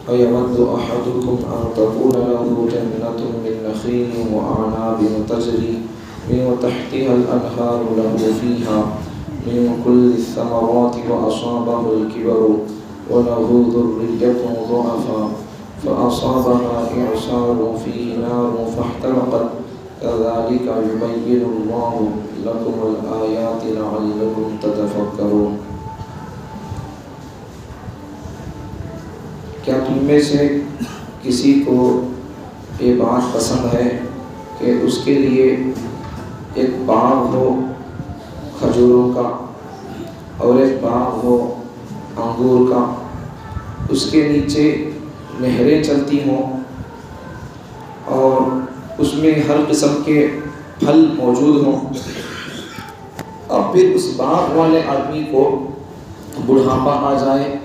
أيود أحدكم أن تكون له جنة من نخيل وأعناب تجري من تحتها الأنهار له فيها من كل الثمرات وأصابه الكبر وله ذرية ضعفاء فأصابها إعصار فيه نار فاحترقت كذلك يبين الله لكم الآيات لعلكم تتفكرون۔ کیا تم میں سے کسی کو یہ بات پسند ہے کہ اس کے لیے ایک باغ ہو کھجوروں کا اور ایک باغ ہو انگور کا، اس کے نیچے نہریں چلتی ہوں اور اس میں ہر قسم کے پھل موجود ہوں، اور پھر اس باغ والے آدمی کو بڑھاپا آ جائے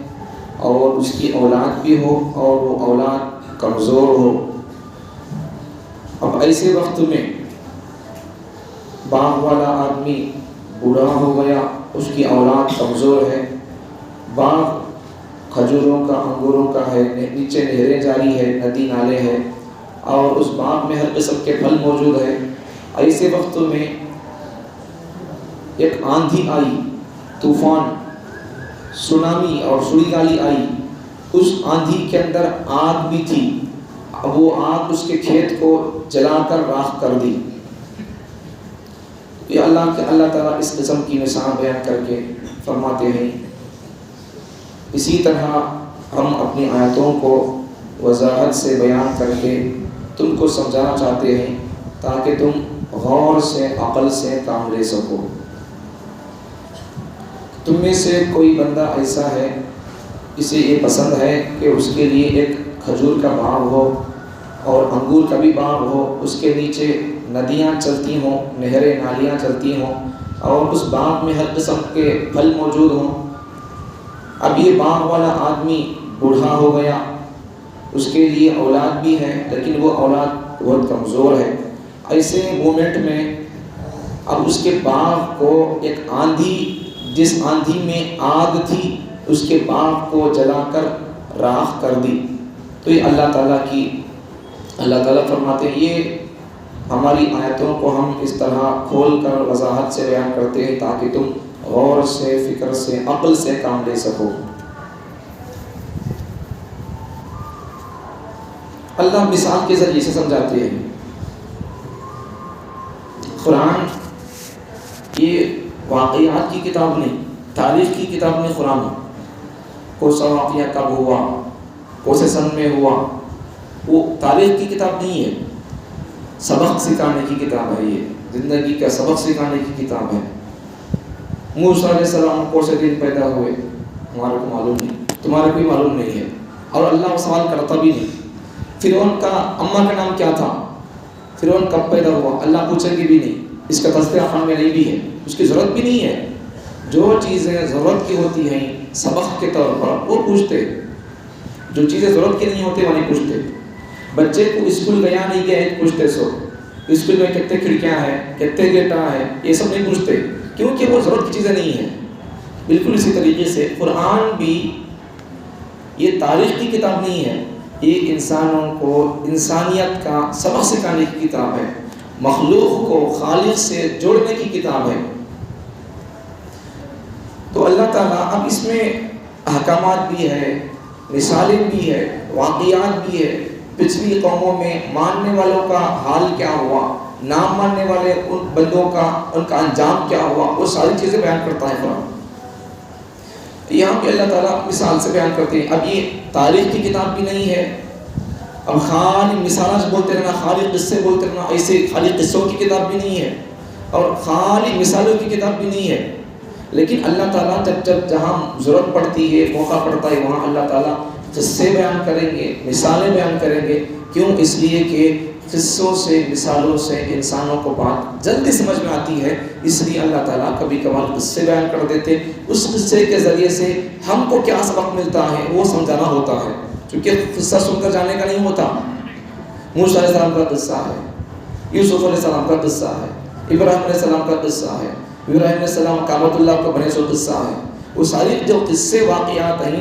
اور اس کی اولاد بھی ہو اور وہ اولاد کمزور ہو؟ اب ایسے وقت میں باغ والا آدمی بوڑھا ہو گیا، اس کی اولاد کمزور ہے، باغ کھجوروں کا انگوروں کا ہے، نیچے نہریں جاری ہے، ندی نالے ہے، اور اس باغ میں ہر قسم کے پھل موجود ہے۔ ایسے وقت میں ایک آندھی آئی، طوفان، سونامی اور سڑی آئی، اس آندھی کے اندر آگ بھی تھی، وہ آگ اس کے کھیت کو جلا کر راکھ کر دی۔ یہ اللہ تعالیٰ اس قسم کی مثال بیان کر کے فرماتے ہیں، اسی طرح ہم اپنی آیتوں کو وضاحت سے بیان کر کے تم کو سمجھانا چاہتے ہیں تاکہ تم غور سے عقل سے کام لے سکو۔ تم میں سے کوئی بندہ ایسا ہے اسے یہ پسند ہے کہ اس کے لیے ایک کھجور کا باغ ہو اور انگور کا بھی باغ ہو، اس کے نیچے ندیاں چلتی ہوں، نہریں نالیاں چلتی ہوں، اور اس باغ میں ہر قسم کے پھل موجود ہوں۔ اب یہ باغ والا آدمی بوڑھا ہو گیا، اس کے لیے اولاد بھی ہے لیکن وہ اولاد بہت کمزور ہے۔ ایسے مومنٹ میں اب اس کے باغ کو ایک آندھی، جس آندھی میں آگ تھی، اس کے باغ کو جلا کر راکھ کر دی۔ تو یہ اللہ تعالیٰ فرماتے ہیں، یہ ہماری آیتوں کو ہم اس طرح کھول کر وضاحت سے بیان کرتے ہیں تاکہ تم غور سے، فکر سے، عقل سے کام لے سکو۔ اللہ مثال کے ذریعے سے سمجھاتے ہیں۔ قرآن یہ واقعات کی کتاب نہیں، تاریخ کی کتاب نہیں۔ قرآن کون سا واقعہ کب ہوا، کون سے سن میں ہوا، وہ تاریخ کی کتاب نہیں ہے، سبق سکھانے کی کتاب ہے۔ یہ زندگی کا سبق سکھانے کی کتاب ہے۔ موسیٰ علیہ السلام کون سے دن پیدا ہوئے ہمارے کو معلوم نہیں، تمہارے کو معلوم نہیں ہے، اور اللہ سوال کرتا بھی نہیں۔ فرعون کا اماں کا نام کیا تھا، فرعون کب پیدا ہوا، اللہ پوچھے گی بھی نہیں، اس کا تذکرہ قرآن میں نہیں بھی ہے، اس کی ضرورت بھی نہیں ہے۔ جو چیزیں ضرورت کی ہوتی ہیں سبق کے طور پر وہ پوچھتے، جو چیزیں ضرورت کی نہیں ہوتی وہ نہیں پوچھتے۔ بچے کو اسکول گیا نہیں گیا پوچھتے، سو اسکول میں کتنے کھڑکیاں ہیں، کتنے گیٹاں ہیں، یہ سب نہیں پوچھتے، کیونکہ وہ ضرورت کی چیزیں نہیں ہیں۔ بالکل اسی طریقے سے قرآن بھی یہ تاریخ کی کتاب نہیں ہے، یہ انسانوں کو انسانیت کا سبق سکھانے کی کتاب ہے، مخلوق کو خالق سے جوڑنے کی کتاب ہے۔ تو اللہ تعالیٰ اب اس میں احکامات بھی ہے، مثالیں بھی ہے، واقعات بھی ہے، پچھلی قوموں میں ماننے والوں کا حال کیا ہوا، نہ ماننے والے ان بندوں کا ان کا انجام کیا ہوا، وہ ساری چیزیں بیان کرتا ہے قرآن۔ یہاں بھی اللہ تعالیٰ مثال سے بیان کرتے ہیں۔ اب یہ تاریخ کی کتاب بھی نہیں ہے، اب خالی مثالات بولتے رہنا، خالی قصے بولتے رہنا، ایسے خالی قصوں کی کتاب بھی نہیں ہے اور خالی مثالوں کی کتاب بھی نہیں ہے۔ لیکن اللہ تعالیٰ جب جہاں ضرورت پڑتی ہے، موقع پڑتا ہے، وہاں اللہ تعالیٰ قصے بیان کریں گے، مثالیں بیان کریں گے۔ کیوں؟ اس لیے کہ قصوں سے، مثالوں سے انسانوں کو بات جلدی سمجھ میں آتی ہے، اس لیے اللہ تعالیٰ کبھی کبھار قصے بیان کر دیتے، اس قصے کے ذریعے سے ہم کو کیا سبق ملتا ہے وہ سمجھانا ہوتا ہے، کیونکہ قصہ سن کر جانے کا نہیں ہوتا۔ موسیٰ علیہ السلام کا قصہ ہے، یوسف علیہ السلام کا قصہ ہے، ابراہیم علیہ السلام کا قصہ ہے، ابراہیم علیہ السلام کعبۃ اللہ کو بنے سو قصہ ہے۔ وہ ساری جو قصے واقعات ہیں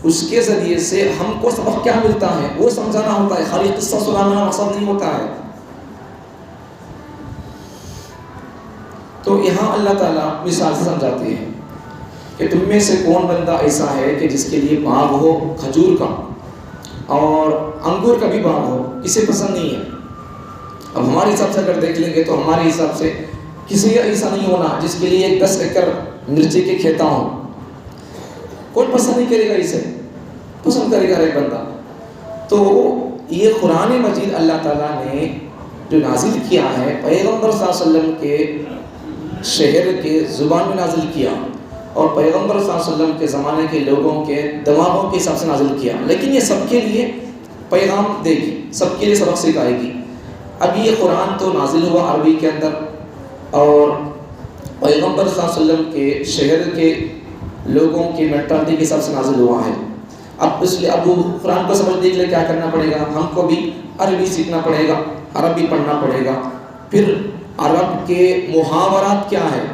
اس کے ذریعے سے ہم کو سبق کیا ملتا ہے وہ سمجھانا ہوتا ہے، خالی قصہ سنانا مقصد نہیں ہوتا ہے۔ تو یہاں اللہ تعالیٰ مثال سے سمجھاتے ہیں کہ تم میں سے کون بندہ ایسا ہے کہ جس کے لیے باغ ہو کھجور کا اور انگور کا بھی باغ ہو، کسے پسند نہیں ہے؟ اب ہمارے حساب سے اگر دیکھ لیں گے تو ہمارے حساب سے کسی ایسا نہیں ہونا جس کے لیے 10 ایکڑ مرچی کے کھیتا ہوں، کوئی پسند نہیں کرے گا، اسے پسند کرے گا ہر ایک بندہ۔ تو یہ قرآن مجید اللہ تعالیٰ نے جو نازل کیا ہے پیغمبر صلی اللہ علیہ وسلم کے شہر کے زبان میں نازل کیا، اور پیغمبر صلی اللہ علیہ وسلم کے زمانے کے لوگوں کے دماغوں کے حساب سے نازل کیا، لیکن یہ سب کے لیے پیغام دے گی، سب کے لیے سبق سکھائے گی۔ اب یہ قرآن تو نازل ہوا عربی کے اندر، اور پیغمبر صلی اللہ علیہ وسلم کے شہر کے لوگوں کی مینٹالٹی کے حساب سے نازل ہوا ہے۔ اب اس لیے اب قرآن کو سمجھنے کے لیے کیا کرنا پڑے گا؟ ہم کو بھی عربی سیکھنا پڑے گا، عربی پڑھنا پڑے گا، پھر عرب کے محاورات کیا ہے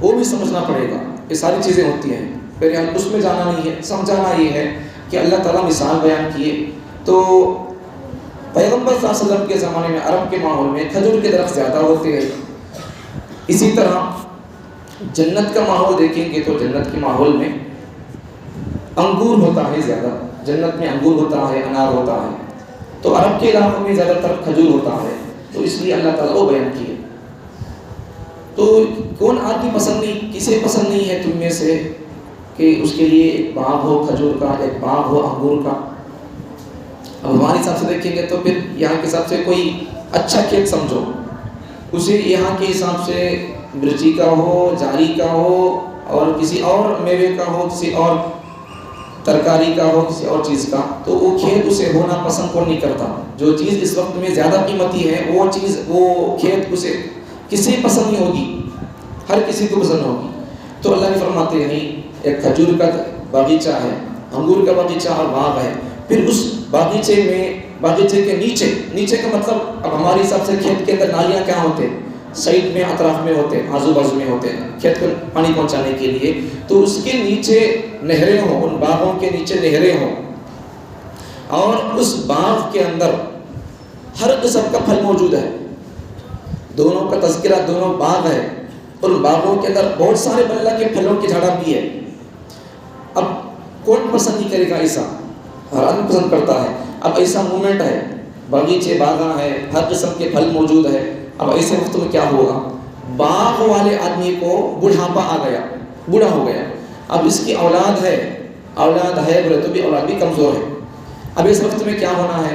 وہ بھی سمجھنا پڑے گا۔ یہ ساری چیزیں ہوتی ہیں، پھر یہاں اس میں جانا نہیں ہے، سمجھانا یہ ہے کہ اللہ تعالیٰ مثال بیان کیے۔ تو پیغمبر صلی اللہ علیہ وسلم کے زمانے میں عرب کے ماحول میں کھجور کے درخت زیادہ ہوتے ہیں۔ اسی طرح جنت کا ماحول دیکھیں گے تو جنت کے ماحول میں انگور ہوتا ہے زیادہ، جنت میں انگور ہوتا ہے، انار ہوتا ہے، تو عرب کے علاقوں میں زیادہ تر کھجور ہوتا ہے، تو اس لیے اللہ تعالیٰ وہ بیان کیے۔ تو کون آدمی پسند نہیں، کسے پسند نہیں ہے تم میں سے کہ اس کے لیے ایک باغ ہو کھجور کا، ایک باغ ہو انگور کا؟ اب ہمارے حساب سے دیکھیں گے تو پھر یہاں کے حساب سے کوئی اچھا کھیت سمجھو، اسے یہاں کے حساب سے مرچی کا ہو، جاری کا ہو، اور کسی اور میوے کا ہو، کسی اور ترکاری کا ہو، کسی اور چیز کا، تو وہ کھیت اسے ہونا پسند کون نہیں کرتا؟ جو چیز اس وقت میں زیادہ قیمتی ہے وہ چیز، وہ کھیت اسے کسی پسند نہیں ہوگی، ہر کسی کو پسند ہوگی۔ تو اللہ نے فرماتے ہیں ایک کھجور کا باغیچہ ہے، انگور کا باغیچہ اور باغ ہے، پھر اس باغیچے میں، باغیچے کے نیچے کا مطلب اب ہمارے حساب سے کھیت کے اندر نالیاں کیا ہوتے ہیں؟ سائڈ میں، اطراف میں ہوتے ہیں، آزو بازو میں ہوتے ہیں کھیت کو پانی پہنچانے کے لیے، تو اس کے نیچے نہریں ہوں، ان باغوں کے نیچے نہریں ہوں، اور اس باغ کے اندر ہر قسم کا پھل موجود ہے، دونوں کا تذکرہ، دونوں باغ ہے، اور باغوں کے اندر بہت سارے اللہ کے پھلوں کی جھاڑیاں بھی ہے۔ اب کون پسند نہیں کرے گا ایسا؟ ہر آدمی پسند کرتا ہے۔ اب ایسا مومنٹ ہے، باغیچے باغاں ہے، ہر قسم کے پھل موجود ہے۔ اب ایسے وقت میں کیا ہوگا؟ باغ والے آدمی کو بڑھاپا آ گیا، بوڑھا ہو گیا، اب اس کی اولاد ہے بولے تو بھی اولاد بھی کمزور ہے۔ اب اس وقت میں کیا ہونا ہے؟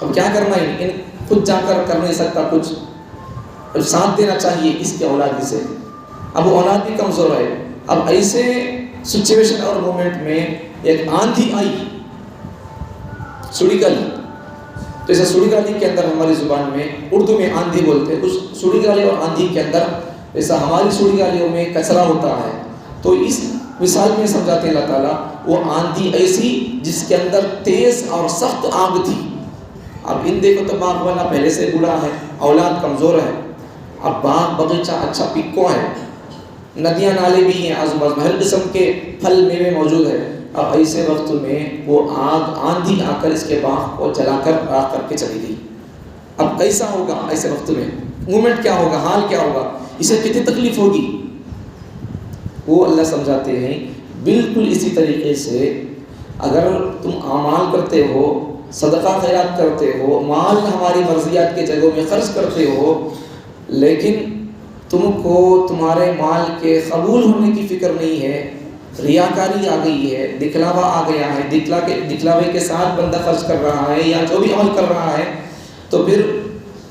اب کیا کرنا ہے؟ خود جا کر نہیں سکتا کچھ، ساتھ دینا چاہیے اس کے اولاد سے، اب وہ اولاد بھی کمزور ہے۔ اب ایسے سچویشن اور مومنٹ میں ایک آندھی آئی، سڑی گالی، تو ایسا سڑی گالی کے اندر ہماری زبان میں اردو میں آندھی بولتے ہیں، اس سڑی گالی اور آندھی کے اندر ایسا ہماری سڑی گالیوں میں کچرا ہوتا ہے، تو اس مثال میں سمجھاتے ہیں اللہ تعالیٰ وہ آندھی ایسی جس کے اندر تیز اور سخت آگ تھی۔ اب ان دیکھو تو باغ والا پہلے سے بوڑھا ہے، اولاد کمزور ہے، اب باغ باغیچہ اچھا پکو ہے، ندیاں نالے بھی ہیں، آزو بازو ہر قسم کے پھل میوے موجود ہے۔ اب ایسے وقت میں وہ آندھی آ کر اس کے باغ کو جلا کر راکھ کر کے چلی گئی۔ اب کیسا ہوگا ایسے وقت میں؟ مومنٹ کیا ہوگا؟ حال کیا ہوگا؟ اسے کتنی تکلیف ہوگی؟ وہ اللہ سمجھاتے ہیں بالکل اسی طریقے سے اگر تم اعمال کرتے ہو، صدقہ خیرات کرتے ہو، مال ہماری مرضیات کے جگہوں میں خرچ کرتے ہو، لیکن تم کو تمہارے مال کے قبول ہونے کی فکر نہیں ہے، ریاکاری آ گئی ہے، دکھلاوا آ گیا ہے، دکھلاوے کے ساتھ بندہ خرچ کر رہا ہے یا جو بھی عمل کر رہا ہے، تو پھر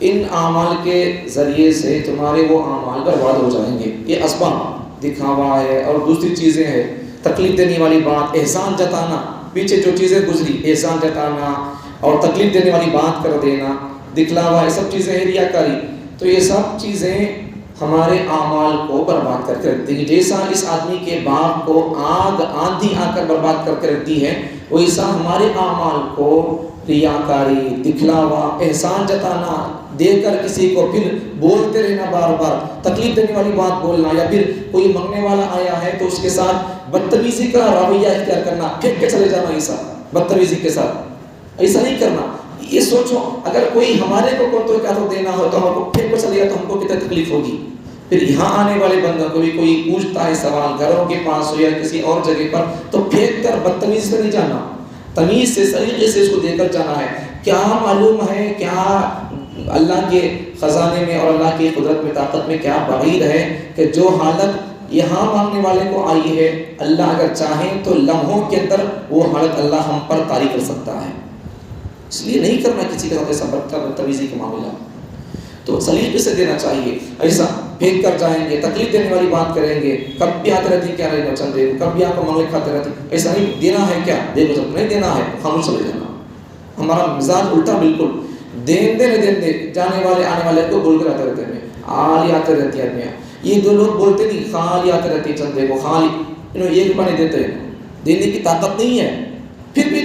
ان اعمال کے ذریعے سے تمہارے وہ اعمال برباد ہو جائیں گے۔ یہ اسباب دکھاوا ہے، اور دوسری چیزیں ہیں تکلیف دینے والی بات، احسان جتانا، پیچھے جو چیزیں گزری احسان جتانا اور تکلیف دینے والی بات کر دینا، دکھلاوا، یہ سب چیزیں ہیں ریاکاری، تو یہ سب چیزیں ہمارے اعمال کو برباد کر کے رکھتی ہیں۔ جیسا اس آدمی کے باغ کو آندھی آ کر برباد کر کے رکھتی ہے، ویسا ہمارے اعمال کو ریاکاری، دکھلاوا، احسان جتانا، دے کر کسی کو پھر بولتے رہنا، بار بار تکلیف دینے والی بات بولنا، یا پھر کوئی مانگنے والا آیا ہے تو اس کے ساتھ بدتمیزی کا رویہ اختیار کرنا، پھینک کے چلے جانا، ایسا بدتمیزی کے ساتھ ایسا نہیں کرنا. یہ سوچو اگر کوئی ہمارے کو تو کیا تو دینا ہو تو ہم کو پھینک کو چلے گا تو ہم کو کتنی تکلیف ہوگی. پھر یہاں آنے والے بندوں کو بھی کوئی پوچھتا ہے سوال گھروں کے پاس ہو یا کسی اور جگہ پر تو پھینک کر بدتمیزی سے نہیں جانا، تمیز سے سلیقے سے اس کو دے کر جانا ہے. کیا معلوم ہے کیا اللہ کے خزانے میں اور اللہ کی قدرت میں طاقت میں کیا بعید ہے کہ جو حالت یہاں مانگنے والے کو آئی ہے اللہ اگر چاہیں تو لمحوں کے اندر وہ حالت اللہ ہم پر طاری کر سکتا ہے. اس لیے نہیں کرنا کسی کے ساتھ ایسا بدتمیزی کا معاملہ. تو سلیقے سے دینا چاہیے. ایسا پھینک کر جائیں گے، تکلیف دینے والی بات کریں گے، کب بھی آتے رہتی کیا رہے چند دے کب بھی آپ کو منگلے کھاتے رہتے، ایسا نہیں. دینا ہے کیا دیکھو سب نہیں دینا ہے خاموش چلے جانا. ہمارا مزاج الٹا بالکل، دین دے جانے والے آنے والے کو بول کر آتے رہتے ہیں، آلی آتے رہتی ہے آدمی. یہ دو لوگ بولتے نہیں خالی آتے رہتی چندے کو خالی انہوں ایک روپیہ نہیں دیتے، دینے کی طاقت نہیں ہے پھر بھی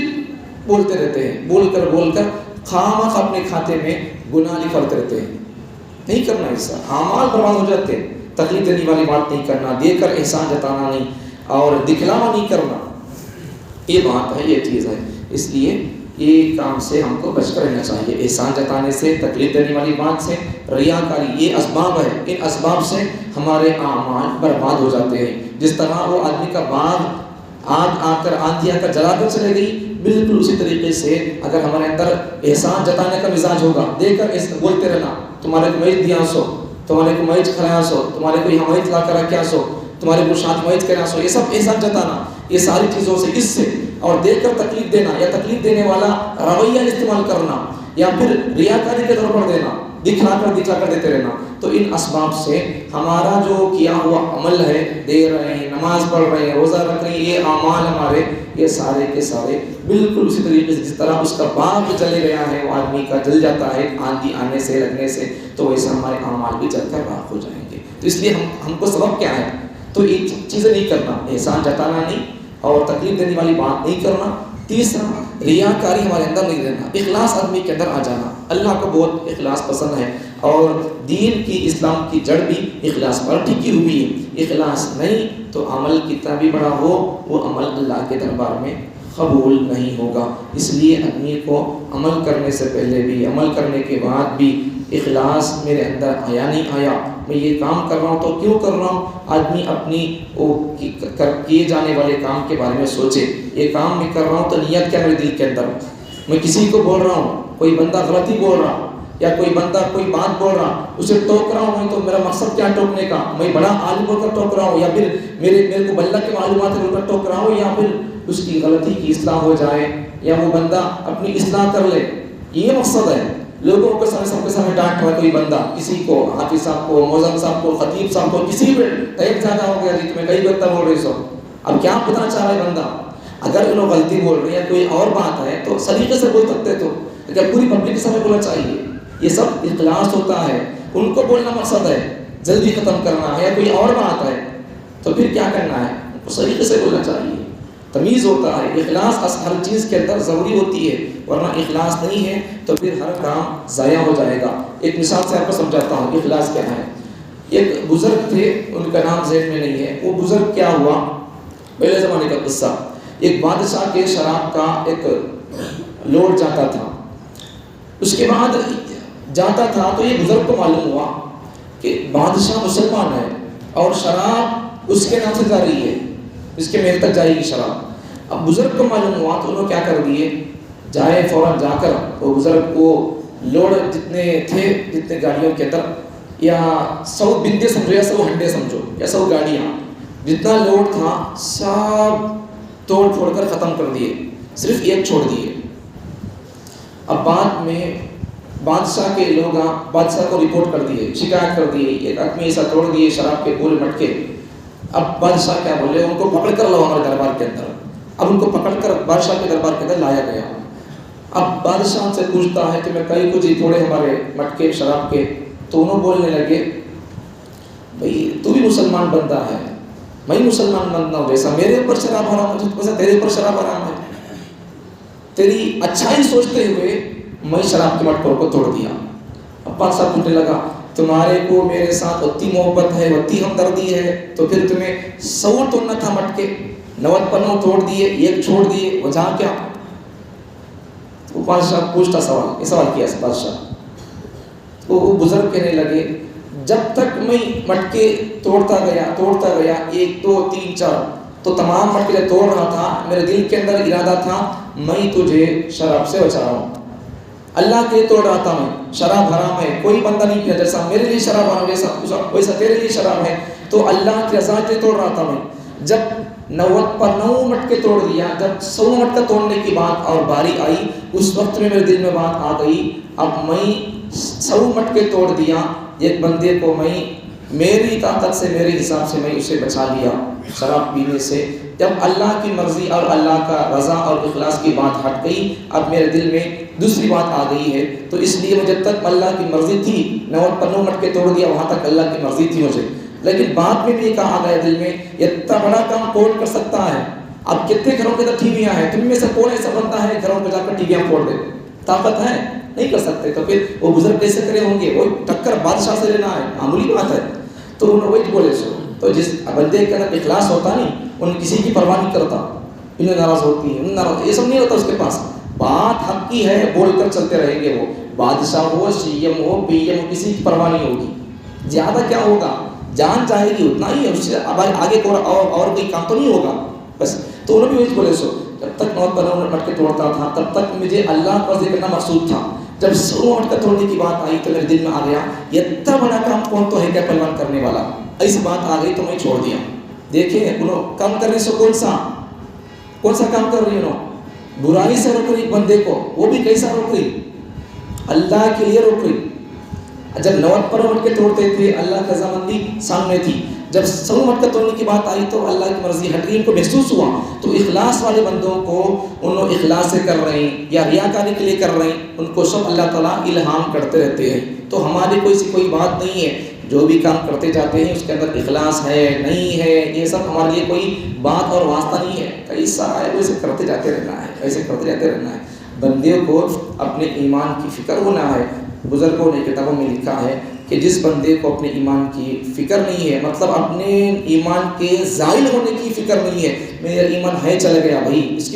بولتے رہتے ہیں. بول کر خامخواہ اپنے کھاتے میں گناہ نکالتے رہتے ہیں. نہیں کرنا ایسا، اعمال برباد ہو جاتے. تکلیف دینے والی بات نہیں کرنا، دے کر احسان جتانا نہیں اور دکھلاوا نہیں کرنا. یہ بات ہے، یہ چیز ہے. اس لیے یہ کام سے ہم کو بچ کر رہنا چاہیے، احسان جتانے سے، تکلیف دینے والی بات سے، ریاکاری. یہ اسباب ہے، ان اسباب سے ہمارے اعمال برباد ہو جاتے ہیں. جس طرح وہ آدمی کا باغ آگ آ کر آندھی آ کر جلا کر چلے گئی، بالکل اسی طریقے سے اگر ہمارے اندر احسان جتانے کا مزاج ہوگا، دے کر بولتے رہنا تمہارے کو میچ دیا سو، تمہارے کو میچ کھلایا سو، تمہارے کو یہاں میچ لا کر رکھا سو، تمہارے کو شادی میچ کرا سو، یہ سب احسان جتانا، یہ ساری چیزوں سے اس سے اور دے کر تکلیف دینا یا تکلیف دینے والا رویہ استعمال کرنا یا پھر ریاکاری کے طور پر دینا، دکھا کر دیتے رہنا. تو ان اسباب سے ہمارا جو کیا ہوا عمل ہے، دے رہے ہیں، نماز پڑھ رہے ہیں، روزہ رکھ رہے ہیں، یہ اعمال ہمارے یہ سارے کے سارے بالکل اسی طریقے سے جس طرح اس کا باغ جلے گیا ہے، وہ آدمی کا جل جاتا ہے آندھی آنے سے لگنے سے، تو ویسے ہمارے اعمال بھی جل کر راکھ ہو جائیں گے. تو اس لیے ہم کو سبب کیا ہے؟ تو یہ چیزیں نہیں کرنا، احسان جتانا نہیں اور تکلیف دینے والی بات نہیں کرنا. تیسرا ریاکاری ہمارے اندر نہیں رہنا، اخلاص آدمی کے اندر آ جانا. اللہ کو بہت اخلاص پسند ہے اور دین کی اسلام کی جڑ بھی اخلاص پر ٹکی ہوئی ہے. اخلاص نہیں تو عمل کتنا بھی بڑا ہو وہ عمل اللہ کے دربار میں قبول نہیں ہوگا. اس لیے آدمی کو عمل کرنے سے پہلے بھی عمل کرنے کے بعد بھی اخلاص میرے اندر آیا نہیں آیا، میں یہ کام کر رہا ہوں تو کیوں کر رہا ہوں. آدمی اپنی کیے جانے والے کام کے بارے میں سوچے، یہ کام میں کر رہا ہوں تو نیت کیا میرے دل کے اندر. میں کسی کو بول رہا ہوں، کوئی بندہ غلطی بول رہا یا کوئی بندہ کوئی بات بول رہا، اسے ٹوک رہا ہوں میں، تو میرا مقصد کیا ٹوکنے کا؟ میں بڑا عالم بول کر ٹوک رہا ہوں یا پھر میرے کو بلّہ کی معلومات بول کر ٹوک رہا ہوں یا پھر اس کی غلطی کی اصلاح ہو جائے یا وہ بندہ اپنی اصلاح کر لے، یہ مقصد ہے. لوگوں کو سب کے سامنے ڈانٹ رہا ہے کوئی بندہ، کسی کو حافظ صاحب کو، موزن صاحب کو، خطیب صاحب کو، کسی بھی ٹائم زیادہ ہو گیا جی تمہیں کئی بندہ بول رہے سو. اب کیا بتانا چاہ رہے بندہ؟ اگر انہوں غلطی بول رہے ہیں کوئی اور بات ہے تو سلیقے سے بول سکتے، تو لیکن پوری پبلک کے سامنے بولنا چاہیے. یہ سب اخلاص ہوتا ہے، ان کو بولنا مقصد ہے، جلدی ختم کرنا ہے یا کوئی اور بات ہے تو پھر کیا کرنا ہے؟ سلیقے سے بولنا چاہیے. تمیز ہوتا ہے، اخلاص ہر چیز کے اندر ضروری ہوتی ہے، ورنہ اخلاص نہیں ہے تو پھر ہر کام ضائع ہو جائے گا. ایک مثال سے آپ کو سمجھاتا ہوں اخلاص کیا ہے. ایک بزرگ تھے، ان کا نام ذہن میں نہیں ہے. وہ بزرگ کیا ہوا، پہلے زمانے کا قصہ. ایک بادشاہ کے شراب کا ایک لوڈ جاتا تھا، اس کے بعد جاتا تھا تو یہ بزرگ کو معلوم ہوا کہ بادشاہ مسلمان ہے اور شراب اس کے نام سے جاری ہے، اس کے محل تک جائے گی شراب. اب بزرگ کو معلوم ہوا تو انہوں کیا کر دیے، جائے فوراً جا کر وہ بزرگ وہ لوڈ جتنے تھے، جتنے گاڑیوں کے اندر یا 100 بندے سمجھو یا 100 ہنڈے سمجھو یا 100 گاڑیاں، جتنا لوڈ تھا سب توڑ پھوڑ کر ختم کر دیے، صرف ایک چھوڑ دیے. اب بعد میں بادشاہ کے لوگ بادشاہ کو رپورٹ کر دیے، شکایت کر دیے، ایک آدمی ایسا توڑ دیے شراب کے پورے مٹکے. اب بادشاہ کیا بولے، ان کو پکڑ کر لاؤ ہمارے دربار کے اندر. اب ان کو پکڑ کر بادشاہ کے دربار کے اندر لایا گیا. اب بادشاہ سے پوچھتا ہے کہ میں کئی کچھ ہی تھوڑے ہمارے مٹکے شراب کے، تو انہوں بولنے لگے بھئی تو بھی مسلمان بندہ ہے، میں مسلمان بندہ ہوں، جیسا میرے اوپر شراب حرام ہے ویسا تیرے اوپر شراب حرام ہے. تیری اچھائی سوچتے ہوئے میں شراب کے مٹکوں کو توڑ دیا. اب بادشاہ پوچھنے لگا تمہارے کو میرے ساتھ اتنی محبت ہے اتنی ہمدردی ہے تو پھر تمہیں 100 توڑنا تھا مٹکے، 90 پنوں توڑ دیے، ایک چھوڑ دیے، وجہ کیا؟ وہ بادشاہ پوچھتا سوال، یہ سوال کیا بادشاہ، تو وہ بزرگ کہنے لگے جب تک میں مٹکے توڑتا گیا 1 2 3 4 تو تمام مٹکے جب توڑ رہا تھا میرے دل کے اندر ارادہ تھا میں تجھے شراب سے بچا رہا ہوں، اللہ کے لیے توڑ رہا تھا میں، شراب حرام ہے، کوئی بندہ نہیں پیا، جیسا میرے لیے شراب حرام ویسا تیرے لیے شراب ہے، تو اللہ کی رضا کے توڑ رہا تھا میں۔ جب 90 پر 9 مٹکے توڑ دیا، جب 100 مٹکا توڑنے کی بات اور باری آئی، اس وقت میں میرے دل میں بات آ گئی اب میں 100 مٹکے توڑ دیا، ایک بندے کو میں میری طاقت سے میرے حساب سے میں اسے بچا لیا شراب پینے سے۔ جب اللہ کی مرضی اور اللہ کا رضا اور اخلاص کی بات ہٹ گئی، اب میرے دل میں دوسری بات آ گئی ہے، تو اس لیے مجھے جب تک اللہ کی مرضی تھی 90 پر 9 مٹکے توڑ دیا، وہاں تک اللہ کی مرضی تھی مجھے، لیکن بعد میں بھی یہ کہا گیا دل میں اتنا بڑا کام کون کر سکتا ہے؟ اب کتنے گھروں کے اندر ٹی ویاں ہیں، تم میں سے کون ایسا بنتا ہے گھروں کو جا کر ٹی ویاں پھوڑ دے؟ طاقت ہے؟ نہیں کر سکتے، تو پھر وہ بزرگ کیسے کرے ہوں گے؟ وہ ٹکر بادشاہ سے لینا ہے معمولی بات ہے، تو انہوں نے وہی بولے سو، تو جس بندے کے اندر اخلاص ہوتا نہیں، ان کسی کی پرواہ نہیں کرتا، انہیں ناراض ہوتی ہیں، انہیں ناراض، یہ سب نہیں ہوتا اس کے پاس، بات حق کی ہے بول کر چلتے رہیں گے، وہ بادشاہ ہو، سی ایم ہو، پی ایم ہو، کسی کی پرواہ نہیں ہوگی، زیادہ کیا ہوگا، جان چاہے گی اتنا ہی ہے، اس سے اب آگے اور کوئی کام تو نہیں ہوگا بس۔ تو انہوں نے بھی وہی بولے سو، جب تک 9 پر 9 مٹکے توڑتا تھا تب تک مجھے اللہ کا ذکر کرنا مقصود تھا، جب 100 مٹکا توڑنے کی بات آئی تو میرے دل میں آ گیا اتنا بڑا کام کون تو ہے کیا پہلوان کرنے والا، ایسی بات آ گئی تو میں چھوڑ دیا۔ دیکھیں انہوں کام کرنے سے کون سا کام کر رہی انہوں؟ برائی سے روک رہی بندے کو، وہ بھی کیسا روک رہی؟ اللہ کے لیے روک رہی۔ جب 90 پر مٹکے توڑتے تھے اللہ کی رضامندی سامنے تھی، جب 100 مٹکا توڑنے کی بات آئی تو اللہ کی مرضی ہٹ گئی، ان کو محسوس ہوا، تو اخلاص والے بندوں کو انہوں اخلاص سے کر رہے ہیں یا ریاکاری کے لیے کر رہے ہیں، ان کو سب اللہ تعالیٰ الہام کرتے رہتے ہیں۔ تو ہماری کوئی بات نہیں ہے، جو بھی کام کرتے جاتے ہیں اس کے اندر اخلاص ہے نہیں ہے یہ سب ہمارے لیے کوئی بات اور واسطہ نہیں ہے، کیسا ہے ویسے کرتے جاتے رہنا ہے، ایسے کرتے جاتے رہنا ہے۔ بندے کو اپنے ایمان کی فکر ہونا ہے۔ بزرگوں نے کتابوں میں لکھا ہے کہ جس بندے کو اپنے ایمان کی فکر نہیں ہے، مطلب اپنے ایمان کے زائل ہونے کی فکر نہیں ہے، میرا ایمان ہے چلا گیا بھائی، اس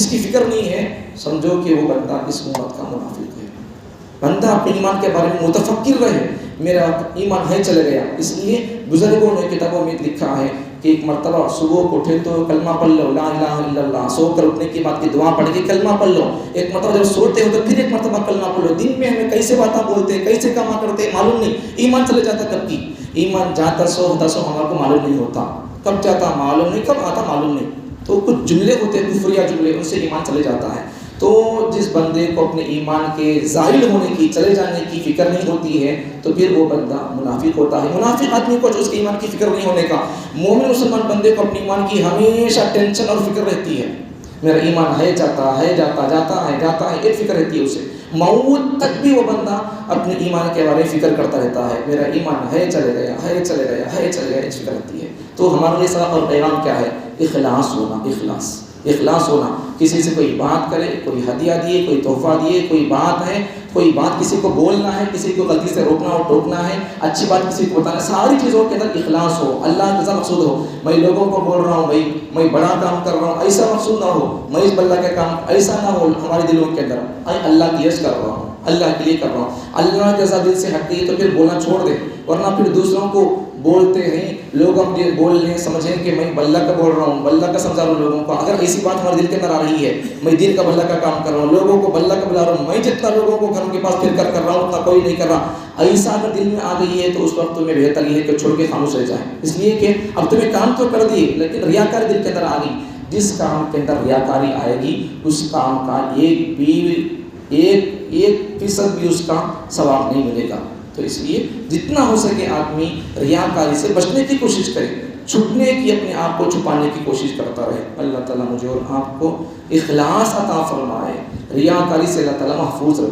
کی فکر نہیں ہے، سمجھو کہ وہ بندہ اس امت کا منافق ہے۔ بندہ اپنے ایمان کے بارے میں متفکر رہے، میرا ایمان ہے چلا گیا۔ اس لیے بزرگوں نے کتابوں میں لکھا ہے کہ ایک مرتبہ صبح کو اٹھے تو کلمہ پڑھ لو، لا الہ الا اللہ، سو کر اٹھنے کے بعد کی دعا پڑھ کے کلمہ پڑھ لو، ایک مرتبہ جب سوتے ہو تو پھر ایک مرتبہ کلمہ پڑھ لو۔ دن میں ہمیں کیسے باتیں بولتے ہیں، کیسے کام کرتے ہیں معلوم نہیں، ایمان چلے جاتا کب کی، ایمان جاتا سو ہوتا سو ہمارے کو معلوم نہیں ہوتا، کب جاتا معلوم نہیں، کب آتا معلوم نہیں، تو کچھ جملے ہوتے ہیں کفریہ جملے، ان سے ایمان چلے جاتا ہے۔ تو جس بندے کو اپنے ایمان کے زائل ہونے کی، چلے جانے کی فکر نہیں ہوتی ہے تو پھر وہ بندہ منافق ہوتا ہے۔ منافق آدمی کو جو اس کے ایمان کی فکر نہیں ہونے کا، مومن مسلمان بندے کو اپنے ایمان کی ہمیشہ ٹینشن اور فکر رہتی ہے، میرا ایمان ہے جاتا ہے، ایک فکر رہتی ہے اسے، موت تک بھی وہ بندہ اپنے ایمان کے بارے میں فکر کرتا رہتا ہے، میرا ایمان ہے چلے گیا، ایک فکر رہتی ہے۔ تو ہمارے لیے سبق اور پیغام کیا ہے؟ اخلاص ہونا، کسی سے کوئی بات کرے، کوئی ہدیہ دیے، کوئی تحفہ دیے، کوئی بات کسی کو بولنا ہے، کسی کو غلطی سے روکنا اور ٹوکنا ہے، اچھی بات کسی کو بتانا، ساری چیزوں کے اندر اخلاص ہو، اللہ کا مقصود ہو، میں لوگوں کو بول رہا ہوں بھائی میں بڑا کام کر رہا ہوں، ایسا مقصود نہ ہو، میں اس اللہ کا کام ایسا نہ ہو ہمارے دلوں کے اندر، میں اللہ کی یش کر رہا ہوں، اللہ کے لیے کر رہا ہوں، اللہ کے رضا دل سے ہٹ گئی تو پھر بولنا چھوڑ دے، ورنہ پھر دوسروں کو بولتے ہیں لوگ، ہم یہ بول لیں سمجھیں کہ میں بلّہ کا بول رہا ہوں، بلّہ کا سمجھا رہا ہوں لوگوں کو، اگر ایسی بات ہمارے دل کے اندر آ رہی ہے، میں دین کا بلّہ کا کام کر رہا ہوں، لوگوں کو بلّہ کا بلا رہا ہوں، میں جتنا لوگوں کو گھروں کے پاس پھر کر رہا ہوں اتنا کوئی نہیں کر رہا، ایسا اگر دل میں آ گئی ہے تو اس وقت تمہیں بہتر یہ ہے کہ چھوڑ کے خاموش رہ جائیں، اس لیے کہ اب تمہیں کام تو کر دیے لیکن ریاکاری دل کے اندر آ گئی، جس کام کے اندر ریاکاری آئے گی اس کام کا 1% بھی اس کا ثواب نہیں ملے گا۔ تو اس لیے جتنا ہو سکے آدمی ریاکاری سے بچنے کی کوشش کرے، چھپنے کی، اپنے آپ کو چھپانے کی کوشش کرتا رہے۔ اللہ تعالیٰ مجھے اور آپ کو اخلاص عطا فرمائے، ریاکاری سے اللہ تعالیٰ محفوظ رکھے۔